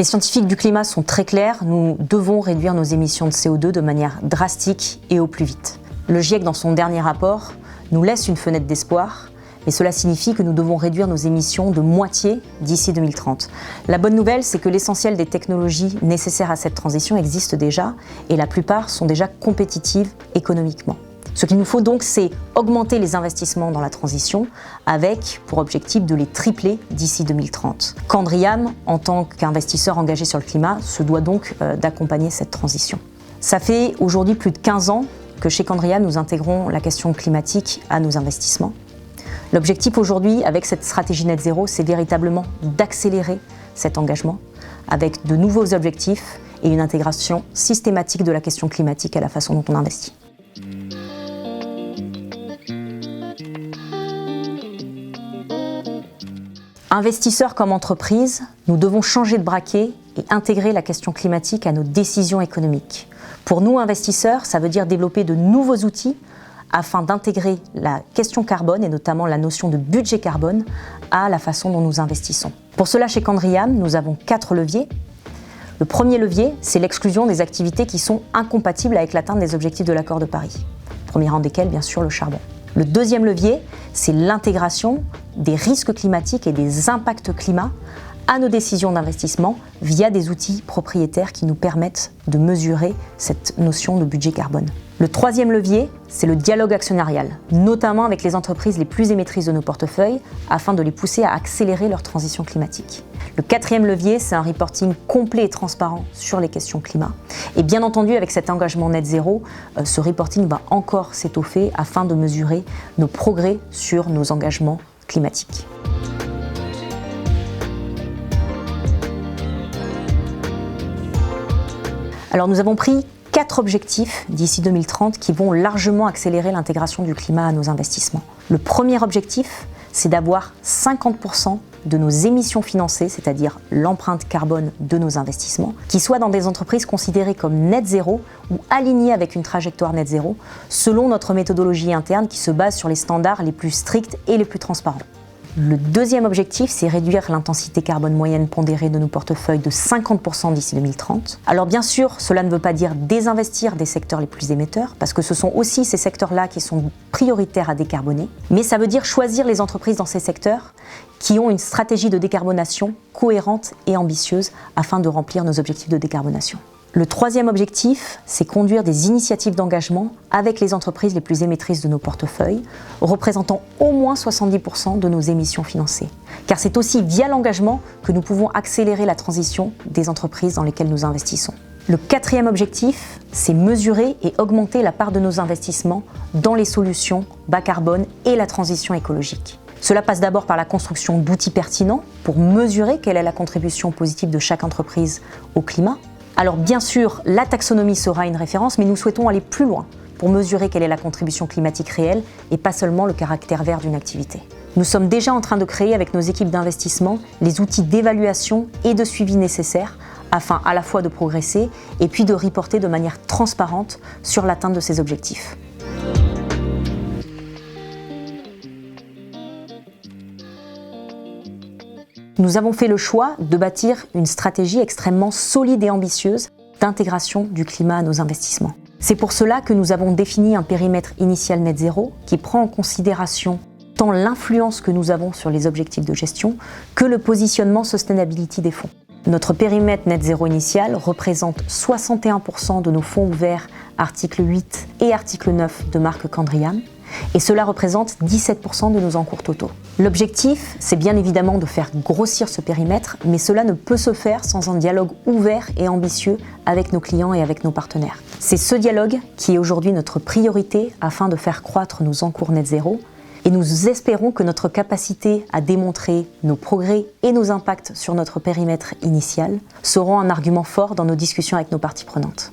Les scientifiques du climat sont très clairs, nous devons réduire nos émissions de CO2 de manière drastique et au plus vite. Le GIEC, dans son dernier rapport, nous laisse une fenêtre d'espoir, mais cela signifie que nous devons réduire nos émissions de moitié d'ici 2030. La bonne nouvelle, c'est que l'essentiel des technologies nécessaires à cette transition existent déjà, et la plupart sont déjà compétitives économiquement. Ce qu'il nous faut donc, c'est augmenter les investissements dans la transition avec pour objectif de les tripler d'ici 2030. Candriam, en tant qu'investisseur engagé sur le climat, se doit donc d'accompagner cette transition. Ça fait aujourd'hui plus de 15 ans que chez Candriam, nous intégrons la question climatique à nos investissements. L'objectif aujourd'hui, avec cette stratégie net zéro, c'est véritablement d'accélérer cet engagement avec de nouveaux objectifs et une intégration systématique de la question climatique à la façon dont on investit. Investisseurs comme entreprises, nous devons changer de braquet et intégrer la question climatique à nos décisions économiques. Pour nous, investisseurs, ça veut dire développer de nouveaux outils afin d'intégrer la question carbone et notamment la notion de budget carbone à la façon dont nous investissons. Pour cela, chez Candriam, nous avons 4 leviers. Le premier levier, c'est l'exclusion des activités qui sont incompatibles avec l'atteinte des objectifs de l'accord de Paris. Premier rang desquels, bien sûr, le charbon. Le deuxième levier, c'est l'intégration des risques climatiques et des impacts climat à nos décisions d'investissement via des outils propriétaires qui nous permettent de mesurer cette notion de budget carbone. Le troisième levier, c'est le dialogue actionnarial, notamment avec les entreprises les plus émettrices de nos portefeuilles, afin de les pousser à accélérer leur transition climatique. Le quatrième levier, c'est un reporting complet et transparent sur les questions climat. Et bien entendu, avec cet engagement net zéro, ce reporting va encore s'étoffer afin de mesurer nos progrès sur nos engagements climatiques. Alors nous avons pris 4 objectifs d'ici 2030 qui vont largement accélérer l'intégration du climat à nos investissements. Le premier objectif, c'est d'avoir 50% de nos émissions financées, c'est-à-dire l'empreinte carbone de nos investissements, qui soient dans des entreprises considérées comme net zéro ou alignées avec une trajectoire net zéro, selon notre méthodologie interne qui se base sur les standards les plus stricts et les plus transparents. Le deuxième objectif, c'est réduire l'intensité carbone moyenne pondérée de nos portefeuilles de 50% d'ici 2030. Alors bien sûr, cela ne veut pas dire désinvestir des secteurs les plus émetteurs, parce que ce sont aussi ces secteurs-là qui sont prioritaires à décarboner, mais ça veut dire choisir les entreprises dans ces secteurs qui ont une stratégie de décarbonation cohérente et ambitieuse afin de remplir nos objectifs de décarbonation. Le troisième objectif, c'est conduire des initiatives d'engagement avec les entreprises les plus émettrices de nos portefeuilles, représentant au moins 70% de nos émissions financées. Car c'est aussi via l'engagement que nous pouvons accélérer la transition des entreprises dans lesquelles nous investissons. Le quatrième objectif, c'est mesurer et augmenter la part de nos investissements dans les solutions bas carbone et la transition écologique. Cela passe d'abord par la construction d'outils pertinents pour mesurer quelle est la contribution positive de chaque entreprise au climat. Alors bien sûr, la taxonomie sera une référence, mais nous souhaitons aller plus loin pour mesurer quelle est la contribution climatique réelle et pas seulement le caractère vert d'une activité. Nous sommes déjà en train de créer avec nos équipes d'investissement les outils d'évaluation et de suivi nécessaires afin à la fois de progresser et puis de reporter de manière transparente sur l'atteinte de ces objectifs. Nous avons fait le choix de bâtir une stratégie extrêmement solide et ambitieuse d'intégration du climat à nos investissements. C'est pour cela que nous avons défini un périmètre initial net zéro qui prend en considération tant l'influence que nous avons sur les objectifs de gestion que le positionnement sustainability des fonds. Notre périmètre net zéro initial représente 61% de nos fonds ouverts article 8 et article 9 de marque Candriam, et cela représente 17% de nos encours totaux. L'objectif, c'est bien évidemment de faire grossir ce périmètre, mais cela ne peut se faire sans un dialogue ouvert et ambitieux avec nos clients et avec nos partenaires. C'est ce dialogue qui est aujourd'hui notre priorité afin de faire croître nos encours net zéro, et nous espérons que notre capacité à démontrer nos progrès et nos impacts sur notre périmètre initial seront un argument fort dans nos discussions avec nos parties prenantes.